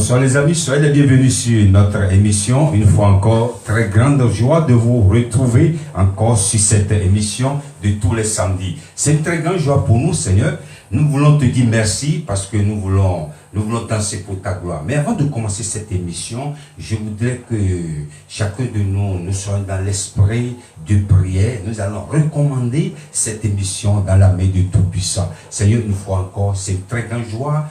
Bonsoir les amis, soyez les bienvenus sur notre émission. Une fois encore, très grande joie de vous retrouver encore sur cette émission de tous les samedis. C'est une très grande joie pour nous, Seigneur. Nous voulons te dire merci parce que nous voulons danser pour ta gloire. Mais avant de commencer cette émission, je voudrais que chacun de nous soyons dans l'esprit de prière. Nous allons recommander cette émission dans la main du Tout-Puissant. Seigneur, une fois encore, c'est une très grande joie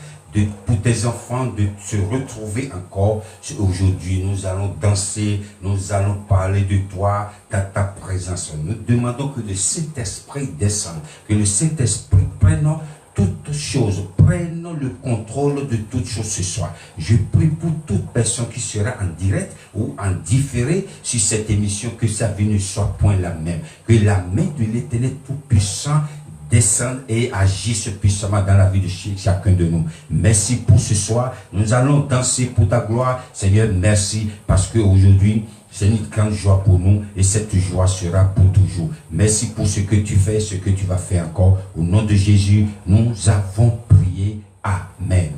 pour tes enfants de se retrouver encore aujourd'hui. Nous allons danser, nous allons parler de toi, dans ta présence. Nous demandons que le Saint-Esprit descende, que le Saint-Esprit prenne toutes choses, prenne le contrôle de toutes choses ce soir. Je prie pour toute personne qui sera en direct ou en différé sur cette émission, que sa vie ne soit point la même, que la main de l'Éternel Tout-Puissant descende et agisse puissamment dans la vie de chacun de nous. Merci pour ce soir. Nous allons danser pour ta gloire. Seigneur, merci parce qu'aujourd'hui, c'est une grande joie pour nous et cette joie sera pour toujours. Merci pour ce que tu fais, ce que tu vas faire encore. Au nom de Jésus, nous avons prié. Amen.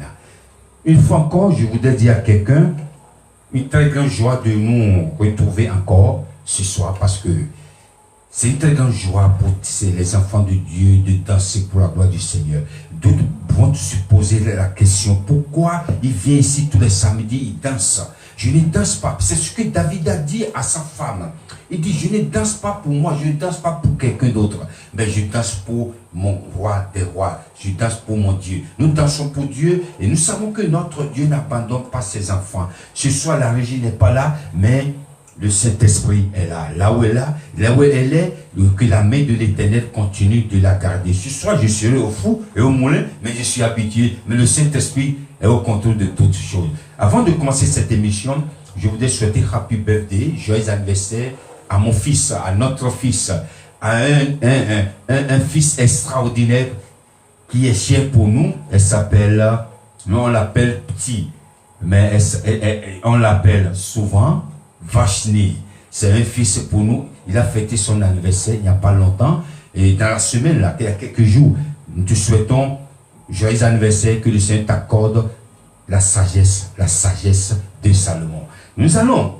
Une fois encore, je voudrais dire à quelqu'un, une très grande joie de nous retrouver encore ce soir parce que c'est une très grande joie pour les enfants de Dieu de danser pour la gloire du Seigneur. D'autres vont se poser la question, pourquoi il vient ici tous les samedis, il danse? Je ne danse pas. C'est ce que David a dit à sa femme. Il dit, je ne danse pas pour moi, je ne danse pas pour quelqu'un d'autre. Mais je danse pour mon roi des rois. Je danse pour mon Dieu. Nous dansons pour Dieu et nous savons que notre Dieu n'abandonne pas ses enfants. Ce soir, la régie n'est pas là, mais le Saint-Esprit est là. Là où elle est, que la main de l'Éternel continue de la garder. Ce soir, je serai au four et au moulin, mais je suis habitué. Mais le Saint-Esprit est au contrôle de toutes choses. Avant de commencer cette émission, je voudrais souhaiter Happy Birthday, joyeux anniversaire à mon fils, à notre fils, à un fils extraordinaire qui est cher pour nous. Elle s'appelle, nous on l'appelle Petit, mais on l'appelle souvent Vachni. C'est un fils pour nous. Il a fêté son anniversaire il n'y a pas longtemps. Et dans la semaine, là, il y a quelques jours, nous te souhaitons joyeux anniversaire, que le Seigneur t'accorde la sagesse de Salomon. Nous allons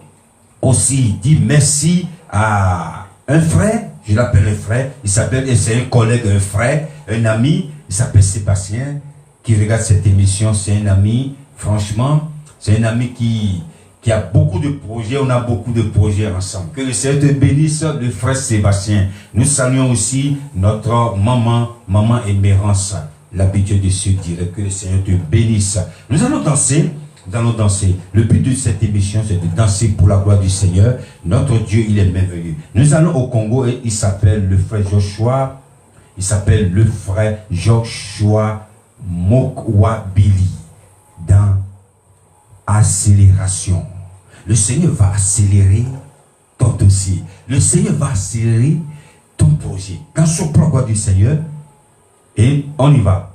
aussi dire merci à un frère, je l'appelle un frère, c'est un collègue, un frère, un ami, il s'appelle Sébastien, qui regarde cette émission. C'est un ami, franchement, c'est un ami qui a beaucoup de projets, on a beaucoup de projets ensemble. Que le Seigneur te bénisse, le frère Sébastien. Nous saluons aussi notre maman Émérance, l'habitude de se dire, que le Seigneur te bénisse. Nous allons danser. Le but de cette émission, c'est de danser pour la gloire du Seigneur. Notre Dieu, il est merveilleux. Nous allons au Congo et il s'appelle le frère Joshua. Il s'appelle le frère Joshua Mokwabili. Dans accélération. Le Seigneur va accélérer ton dossier. Le Seigneur va accélérer ton projet. Dansons pour la gloire du Seigneur. Et on y va.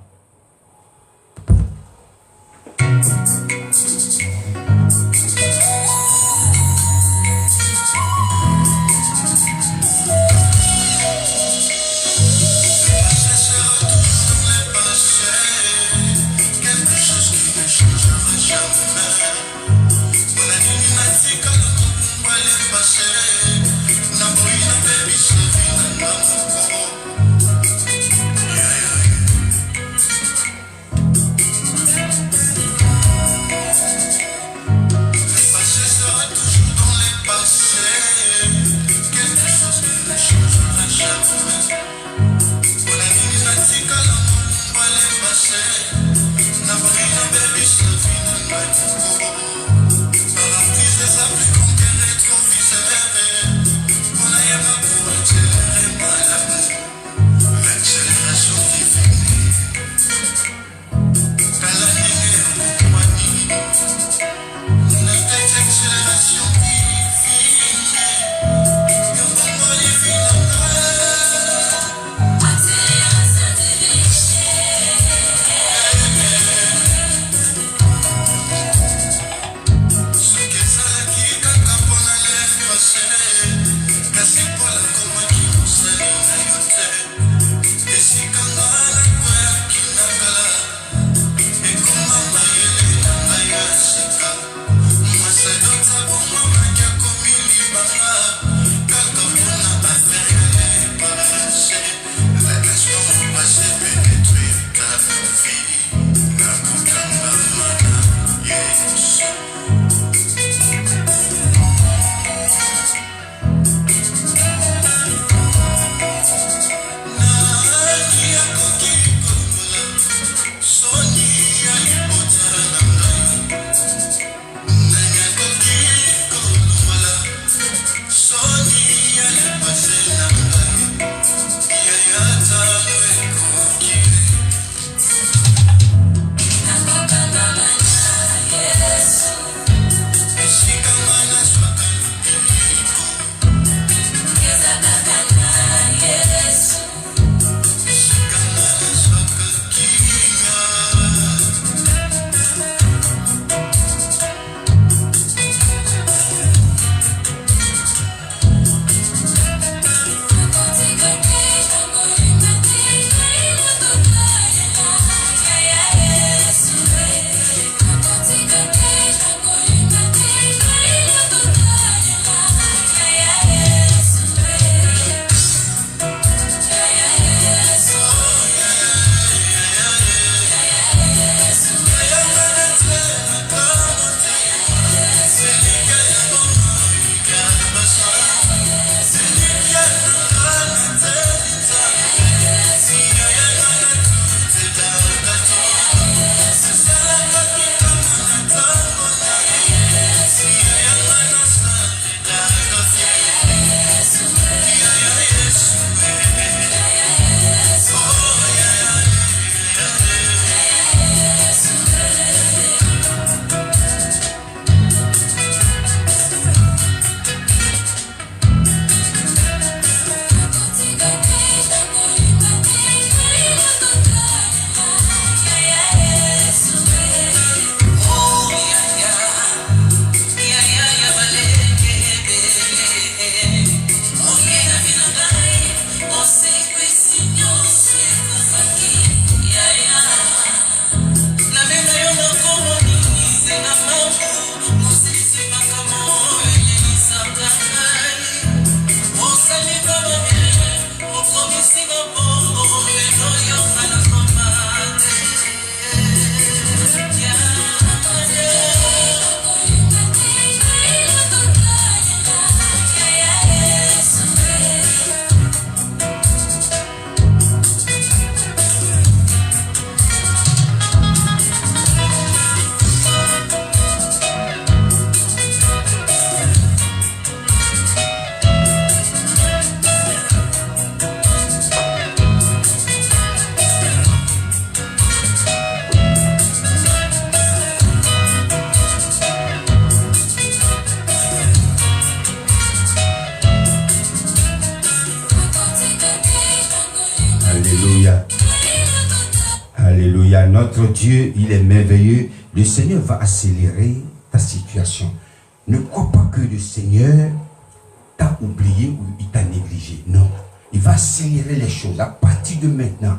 Alléluia. Notre Dieu, il est merveilleux. Le Seigneur va accélérer ta situation. Ne crois pas que le Seigneur t'a oublié ou il t'a négligé. Non. Il va accélérer les choses. À partir de maintenant,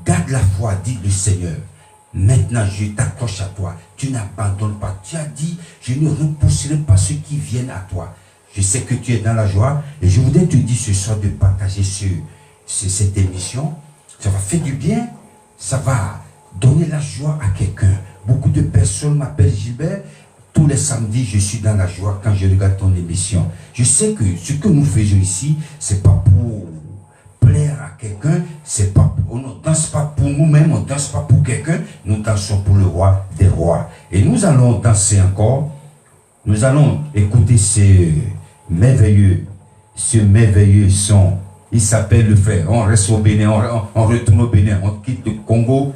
garde la foi, dit le Seigneur. Maintenant, je t'accroche à toi. Tu n'abandonnes pas. Tu as dit, je ne repousserai pas ceux qui viennent à toi. Je sais que tu es dans la joie. Et je voudrais te dire ce soir de partager cette émission. Ça va faire du bien. Ça va donner la joie à quelqu'un. Beaucoup de personnes m'appellent Gilbert. Tous les samedis, je suis dans la joie quand je regarde ton émission. Je sais que ce que nous faisons ici, c'est pas pour plaire à quelqu'un, c'est pas, on ne danse pas pour nous-mêmes, on ne danse pas pour quelqu'un, nous dansons pour le roi des rois. Et nous allons danser encore, nous allons écouter ce merveilleux son. Il s'appelle le frère. On reste au Bénin, on retourne au Bénin, on quitte le Congo,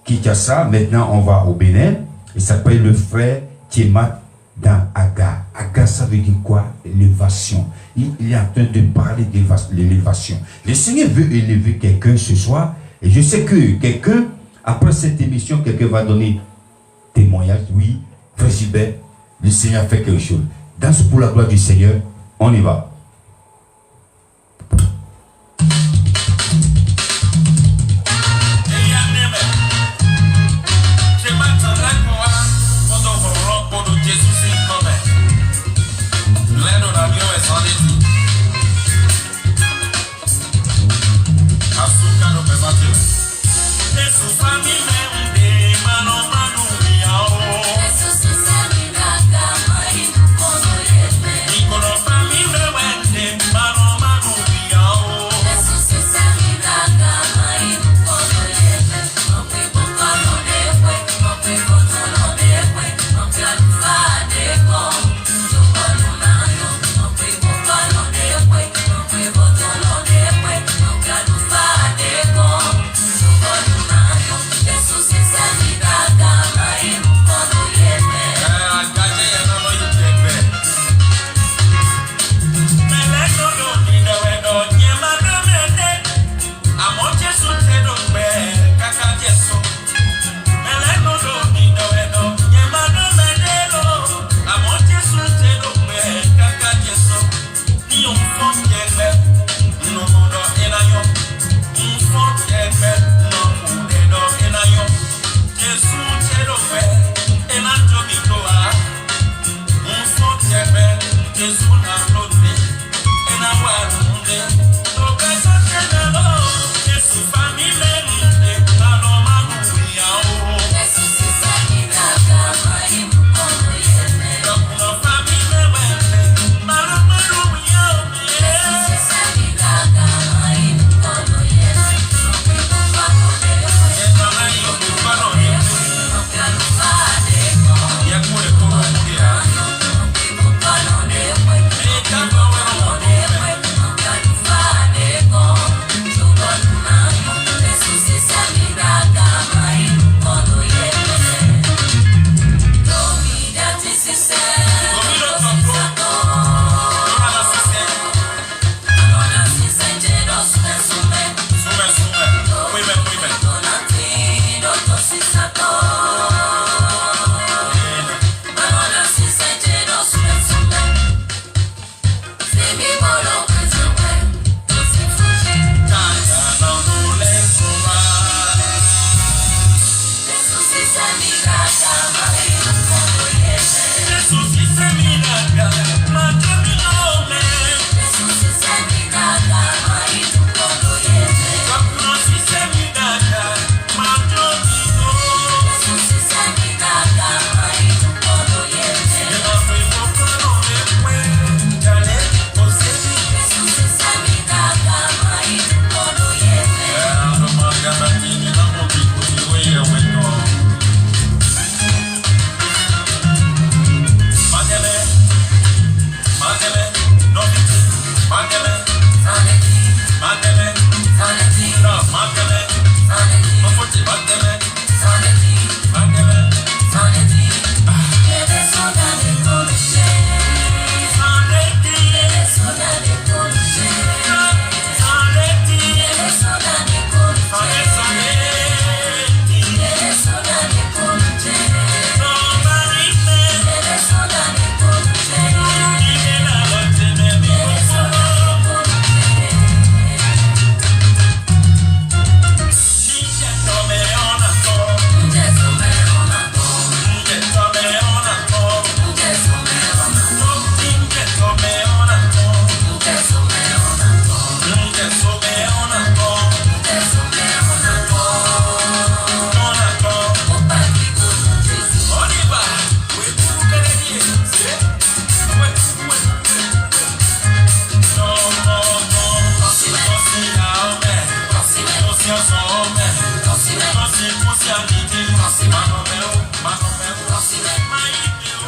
Kinshasa, maintenant on va au Bénin. Il s'appelle le frère Tiemat dans Aga. Aga, ça veut dire quoi? Élévation. Il est en train de parler de l'élévation. Le Seigneur veut élever quelqu'un ce soir. Et je sais que quelqu'un, après cette émission, quelqu'un va donner témoignage. Oui, frère Gilbert, le Seigneur fait quelque chose. Danse pour la gloire du Seigneur. On y va.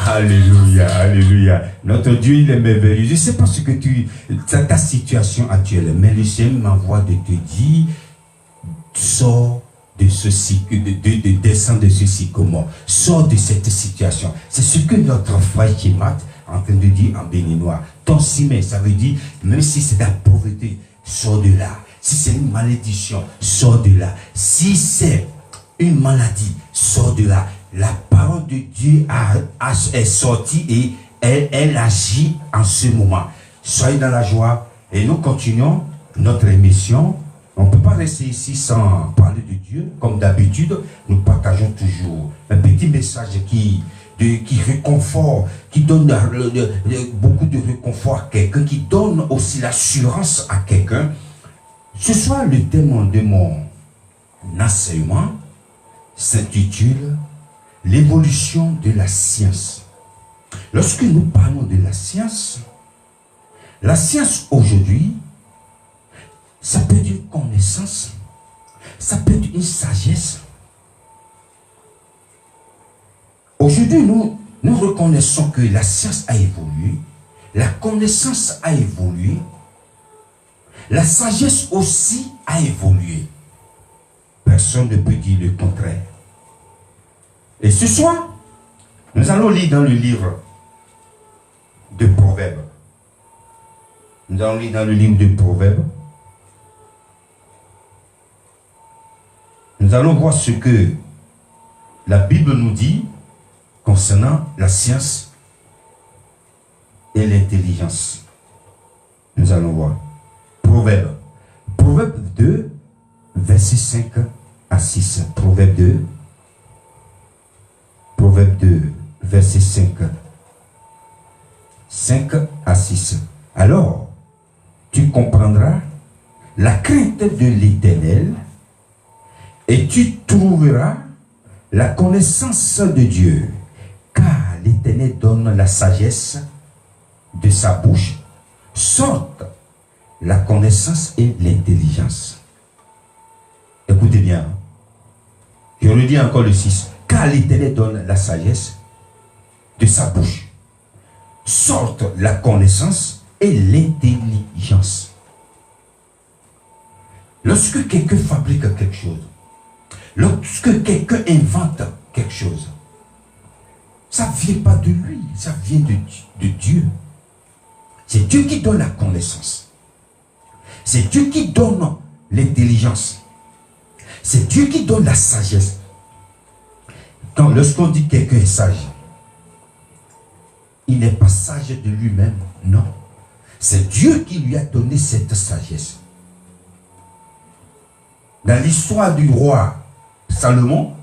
Alléluia, alléluia. Notre Dieu, il est merveilleux. Je ne sais pas ce que ta situation actuelle, mais le Seigneur m'envoie de te dire, sors de ceci, descends de ceci, comment? Sors de cette situation. C'est ce que notre frère Kimat est en train de dire en béninois. Ton simé, ça veut dire, même si c'est de la pauvreté, sors de là. Si c'est une malédiction, sors de là. Si c'est une maladie, sors de là. La parole de Dieu est sortie et elle agit en ce moment. Soyez dans la joie et nous continuons notre émission. On ne peut pas rester ici sans parler de Dieu. Comme d'habitude, nous partageons toujours un petit message qui réconforte, qui donne beaucoup de réconfort à quelqu'un, qui donne aussi l'assurance à quelqu'un. Ce soir, le thème de mon enseignement s'intitule « L'évolution de la science ». Lorsque nous parlons de la science aujourd'hui, ça peut être une connaissance, ça peut être une sagesse. Aujourd'hui, nous reconnaissons que la science a évolué, la connaissance a évolué, la sagesse aussi a évolué. Personne ne peut dire le contraire. Et ce soir, nous allons lire dans le livre de Proverbes. Nous allons lire dans le livre de Proverbes. Nous allons voir ce que la Bible nous dit concernant la science et l'intelligence. Nous allons voir. Proverbe 2, versets 5 à 6. Proverbe 2, verset 5 à 6. Alors, tu comprendras la crainte de l'Éternel et tu trouveras la connaissance de Dieu, car l'Éternel donne la sagesse de sa bouche, sortent la connaissance et l'intelligence. Écoutez bien, je redis encore le 6. Car l'Éternel donne la sagesse de sa bouche, sortent la connaissance et l'intelligence. Lorsque quelqu'un fabrique quelque chose, lorsque quelqu'un invente quelque chose, ça ne vient pas de lui, ça vient de Dieu. C'est Dieu qui donne la connaissance. C'est Dieu qui donne l'intelligence. C'est Dieu qui donne la sagesse. Lorsqu'on dit que quelqu'un est sage, il n'est pas sage de lui-même, non. C'est Dieu qui lui a donné cette sagesse. Dans l'histoire du roi Salomon,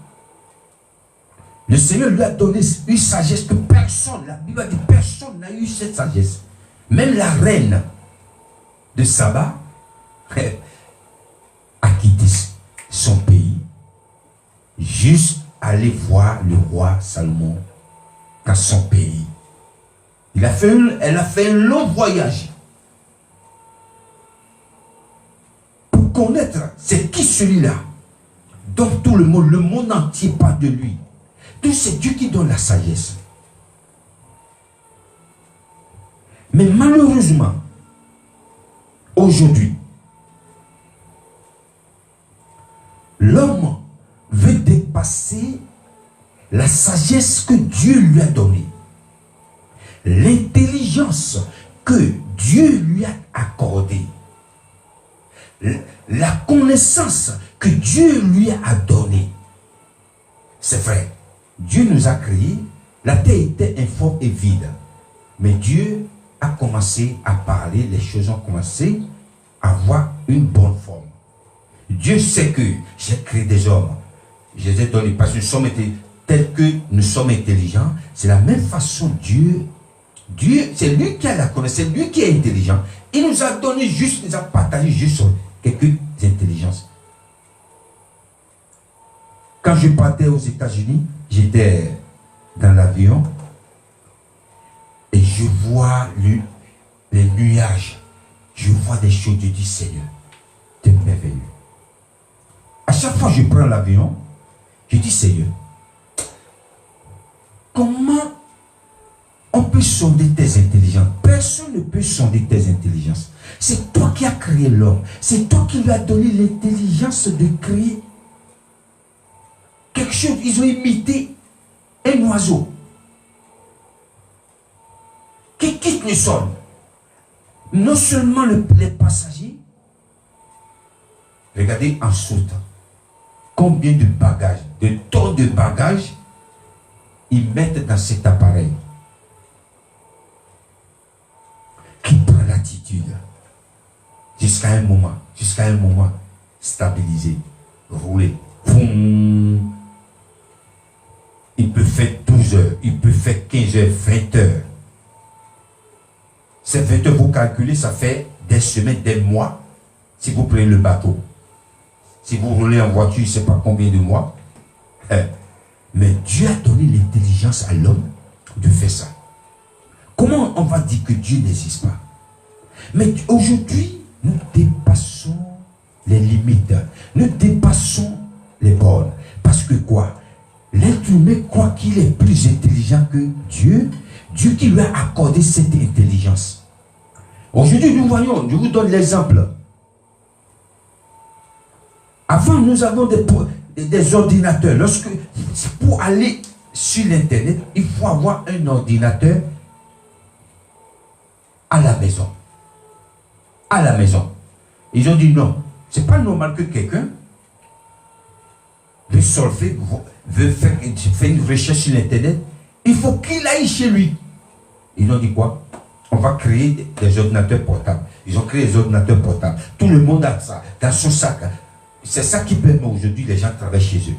le Seigneur lui a donné une sagesse que personne, la Bible dit personne n'a eu cette sagesse. Même la reine de Saba a quitté son pays juste aller voir le roi Salomon dans son pays. Elle a fait un long voyage pour connaître c'est qui celui-là dont tout le monde entier parle de lui. Donc c'est Dieu qui donne la sagesse. Mais malheureusement, aujourd'hui, l'homme veut dépasser la sagesse que Dieu lui a donnée, l'intelligence que Dieu lui a accordée, la connaissance que Dieu lui a donnée. C'est vrai, Dieu nous a créés, la terre était informe et vide, mais Dieu a commencé à parler, les choses ont commencé à avoir une bonne forme. Dieu sait que j'ai créé des hommes. Je les ai donnés parce que nous sommes tels que nous sommes intelligents. C'est la même façon Dieu, c'est lui qui a la connaissance, c'est lui qui est intelligent. Il nous a donné juste, il nous a partagé juste quelques intelligences. Quand je partais aux États-Unis, j'étais dans l'avion et je vois les nuages. Je vois des choses, je dis Seigneur, t'es merveilleux. À chaque fois que je prends l'avion, Je dis, Seigneur, comment on peut sonder tes intelligences? Personne ne peut sonder tes intelligences. C'est toi qui as créé l'homme. C'est toi qui lui as donné l'intelligence de créer quelque chose. Ils ont imité un oiseau qui quitte le sol. Non seulement les passagers, regardez en sautant, combien de bagages, de tonnes de bagages ils mettent dans cet appareil qui prend l'attitude jusqu'à un moment stabilisé, rouler. Boum. Il peut faire 12 heures, il peut faire 15 heures, 20 heures. Ces 20 heures, vous calculez, ça fait des semaines, des mois, si vous prenez le bateau. Si vous roulez en voiture, je ne sais pas combien de mois. Mais Dieu a donné l'intelligence à l'homme de faire ça. Comment on va dire que Dieu n'existe pas? Mais aujourd'hui, nous dépassons les limites. Nous dépassons les bornes. Parce que quoi? L'être humain croit qu'il est plus intelligent que Dieu. Dieu qui lui a accordé cette intelligence. Aujourd'hui, nous voyons, je vous donne l'exemple. Avant, nous avons des ordinateurs. Pour aller sur l'Internet, il faut avoir un ordinateur à la maison. À la maison. Ils ont dit non. C'est pas normal que quelqu'un veut solver, veut faire une recherche sur l'Internet. Il faut qu'il aille chez lui. Ils ont dit quoi? On va créer des ordinateurs portables. Ils ont créé des ordinateurs portables. Tout le monde a ça dans son sac. C'est ça qui permet aujourd'hui les gens travaillent chez eux.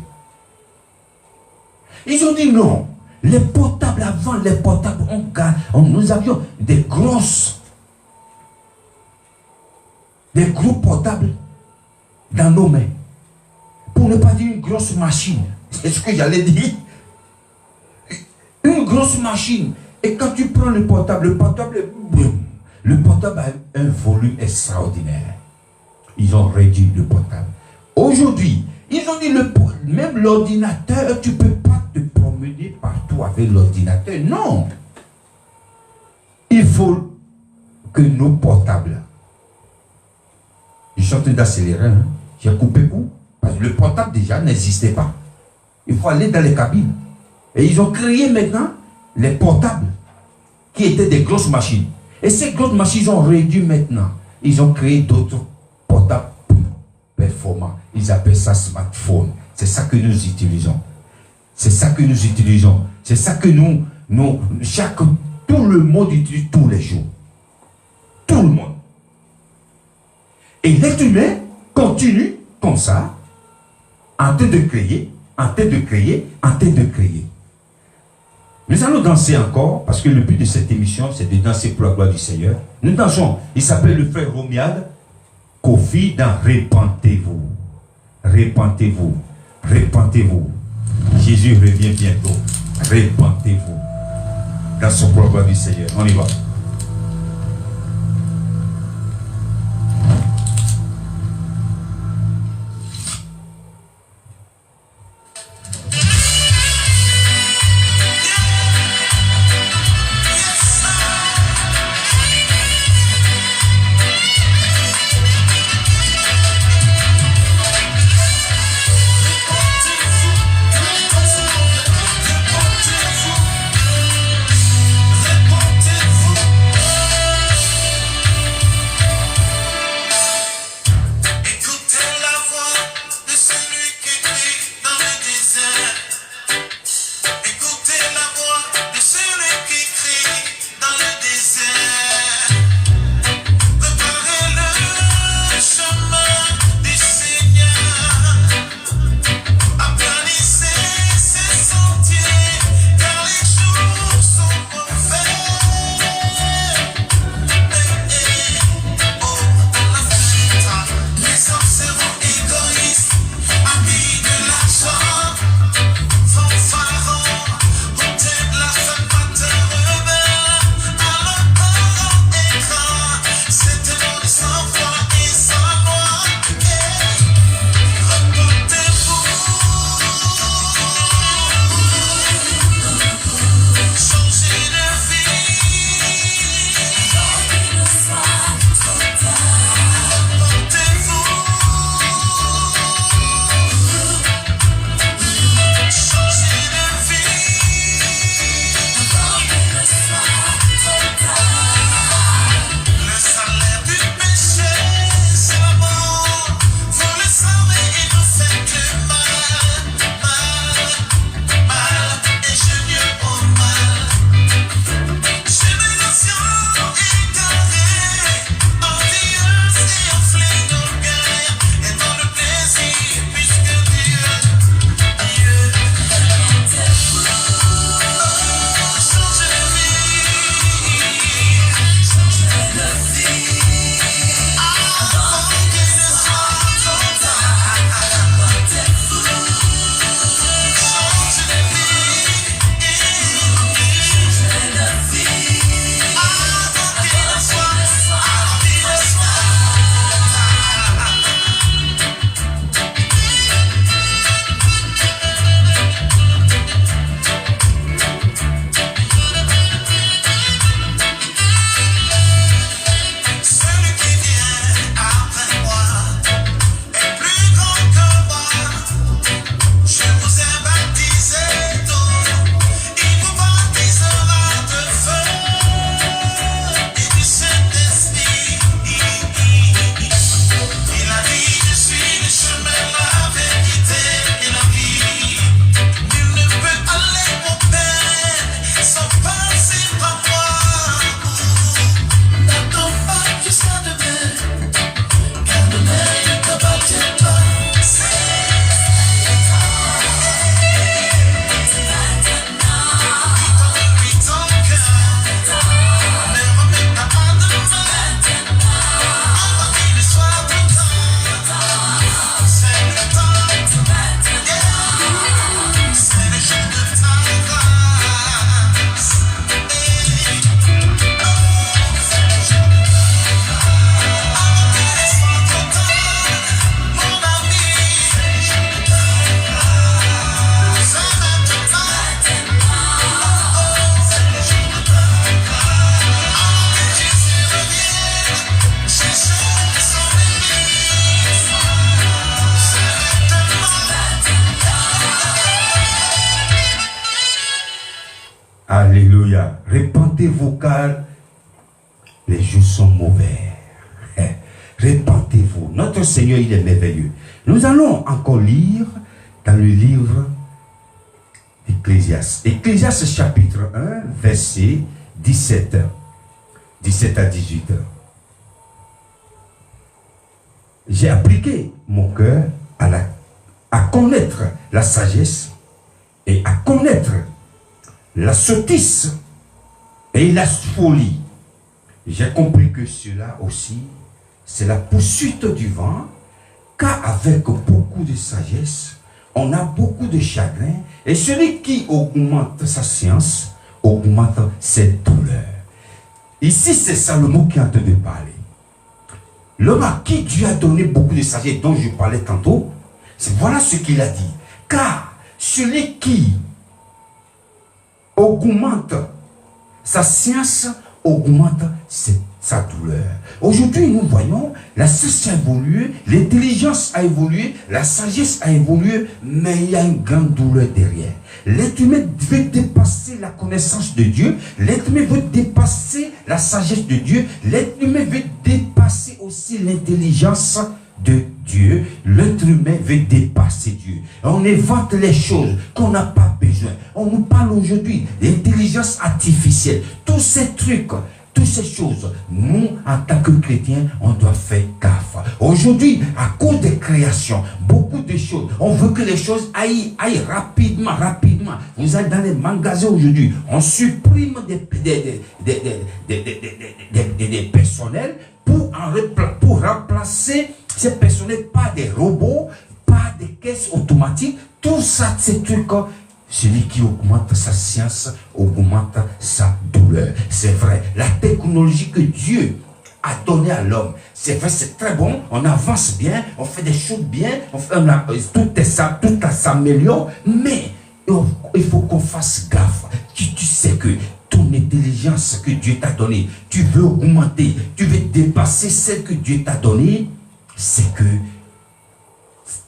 Ils ont dit non. Les portables, avant les portables, nous avions des gros portables dans nos mains. Pour ne pas dire une grosse machine. C'est ce que j'allais dire. Une grosse machine. Et quand tu prends le portable a un volume extraordinaire. Ils ont réduit le portable. Aujourd'hui, ils ont dit même l'ordinateur, tu ne peux pas te promener partout avec l'ordinateur. Non. Il faut que nos portables. Je suis en train d'accélérer. Hein? J'ai coupé coup. Parce que le portable déjà n'existait pas. Il faut aller dans les cabines. Et ils ont créé maintenant les portables qui étaient des grosses machines. Et ces grosses machines, ils ont réduit maintenant. Ils ont créé d'autres portables performants. Ils appellent ça smartphone. C'est ça que nous utilisons. C'est ça que nous utilisons. C'est ça que tout le monde utilise tous les jours. Tout le monde. Et l'être humain continue comme ça, en train de créer, en train de créer, en train de créer. Nous allons danser encore, parce que le but de cette émission, c'est de danser pour la gloire du Seigneur. Nous dansons. Il s'appelle le frère Romial Kofi dans Répentez-vous. Répentez-vous. Répentez-vous. Jésus revient bientôt. Répentez-vous. Dansons pour la gloire du Seigneur. On y va. Répentez-vous. Alléluia. Répentez-vous car les jours sont mauvais. Répentez-vous. Notre Seigneur, il est merveilleux. Nous allons encore lire dans le livre d'Ecclésiaste. Ecclésiaste chapitre 1, verset 17 à 18. J'ai appliqué mon cœur à connaître la sagesse et à connaître la sottise et la folie. J'ai compris que cela aussi, c'est la poursuite du vent, car avec beaucoup de sagesse, on a beaucoup de chagrin, et celui qui augmente sa science, augmente ses douleurs. Ici, c'est Salomon qui est en train de parler. L'homme à qui Dieu a donné beaucoup de sagesse, dont je parlais tantôt, voilà ce qu'il a dit. Car celui qui augmente sa science, augmente sa douleur. Aujourd'hui, nous voyons, la science a évolué, l'intelligence a évolué, la sagesse a évolué, mais il y a une grande douleur derrière. L'être humain veut dépasser la connaissance de Dieu, l'être humain veut dépasser la sagesse de Dieu, l'être humain veut dépasser aussi l'intelligence de Dieu. L'être humain veut dépasser Dieu. On invente les choses qu'on n'a pas besoin. On nous parle aujourd'hui d'intelligence artificielle. Tous ces trucs, toutes ces choses, nous, en tant que chrétiens, on doit faire gaffe. Aujourd'hui, à cause des créations, beaucoup de choses, on veut que les choses aillent rapidement. Vous allez dans les magasins aujourd'hui, on supprime des personnels pour remplacer ces personnels par des robots, par des caisses automatiques. Tout ça, ces trucs. Celui qui augmente sa science augmente sa douleur. C'est vrai. La technologie que Dieu a donnée à l'homme, c'est vrai, c'est très bon. On avance bien, on fait des choses bien, tout s'améliore. Mais il faut qu'on fasse gaffe. Tu sais que ton intelligence que Dieu t'a donnée, tu veux augmenter, tu veux dépasser celle que Dieu t'a donnée, c'est que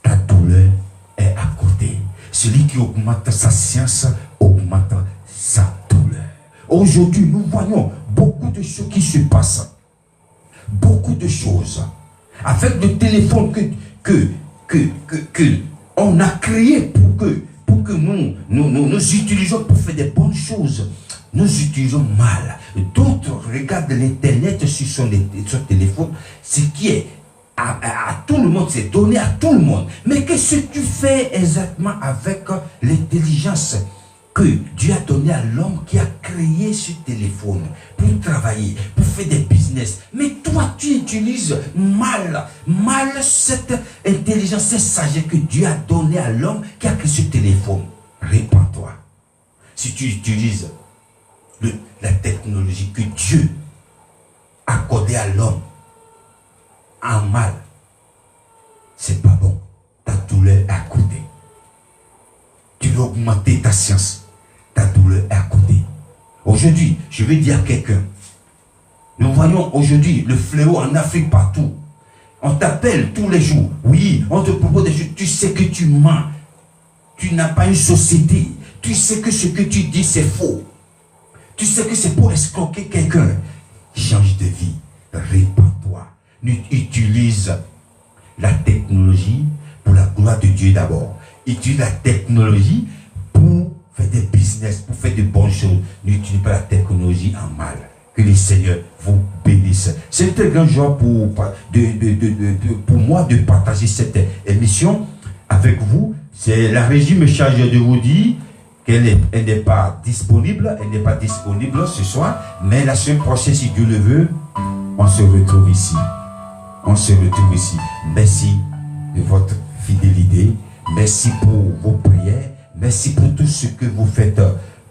ta douleur est à côté. Celui qui augmente sa science augmente sa douleur. Aujourd'hui, nous voyons beaucoup de choses qui se passent. Beaucoup de choses. Avec le téléphone que on a créé pour que nous utilisons pour faire des bonnes choses. Nous utilisons mal. D'autres regardent l'internet sur son téléphone, ce qui est à tout le monde, c'est donné à tout le monde. Mais qu'est-ce que tu fais exactement avec l'intelligence que Dieu a donnée à l'homme qui a créé ce téléphone pour travailler, pour faire des business? Mais toi, tu utilises mal cette intelligence, cette sagesse que Dieu a donnée à l'homme qui a créé ce téléphone. Répands-toi. Si tu utilises la technologie que Dieu a accordée à l'homme en mal, c'est pas bon. Ta douleur est à côté. Tu veux augmenter ta science, ta douleur est à côté. Aujourd'hui, je vais dire à quelqu'un, nous voyons aujourd'hui le fléau en Afrique partout. On t'appelle tous les jours. Oui, on te propose des choses. Tu sais que tu mens. Tu n'as pas une société. Tu sais que ce que tu dis, c'est faux. Tu sais que c'est pour escroquer quelqu'un. Change de vie. Répands-toi. Utilise la technologie pour la gloire de Dieu d'abord. Utilise la technologie pour faire des business, pour faire de bonnes choses. N'utilise pas la technologie en mal. Que le Seigneur vous bénisse. C'est un très grand joie pour moi de partager cette émission avec vous. C'est la régie me charge de vous dire qu'elle n'est pas disponible. Elle n'est pas disponible ce soir. Mais la semaine prochaine, si Dieu le veut, on se retrouve ici. On se retrouve ici. Merci de votre fidélité. Merci pour vos prières. Merci pour tout ce que vous faites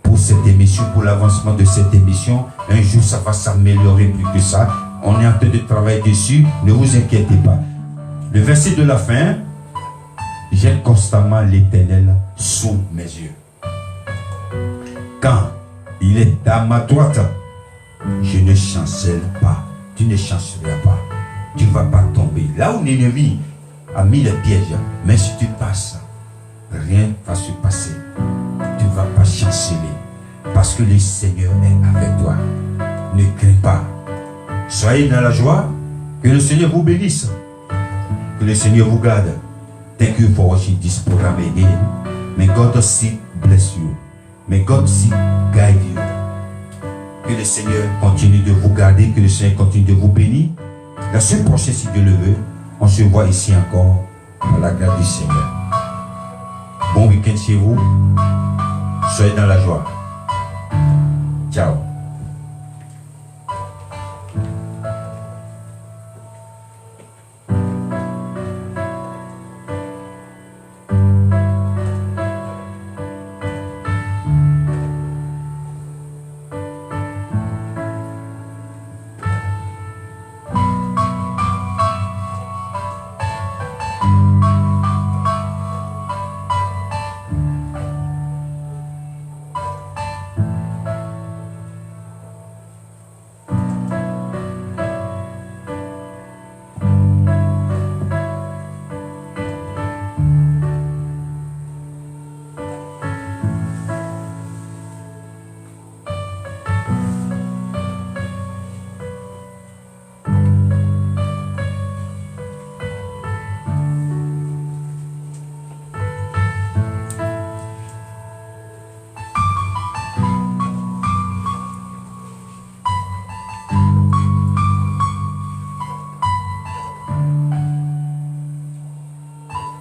pour cette émission, pour l'avancement de cette émission. Un jour, ça va s'améliorer plus que ça. On est en train de travailler dessus. Ne vous inquiétez pas. Le verset de la fin, j'ai constamment l'Éternel sous mes yeux. Quand il est à ma droite, je ne chancelle pas. Tu ne chancelleras pas. Tu ne vas pas tomber. Là où l'ennemi a mis le piège, mais si tu passes, rien ne va se passer. Tu ne vas pas chanceler. parce que le Seigneur est avec toi. Ne crains pas. Soyez dans la joie. Que le Seigneur vous bénisse. Que le Seigneur vous garde. Thank you for watching this program again. May God still bless you. May God still guide you. Que le Seigneur continue de vous garder. Que le Seigneur continue de vous bénir. La semaine prochaine, si Dieu le veut, on se voit ici encore par la grâce du Seigneur. Bon week-end chez vous. Soyez dans la joie. Ciao.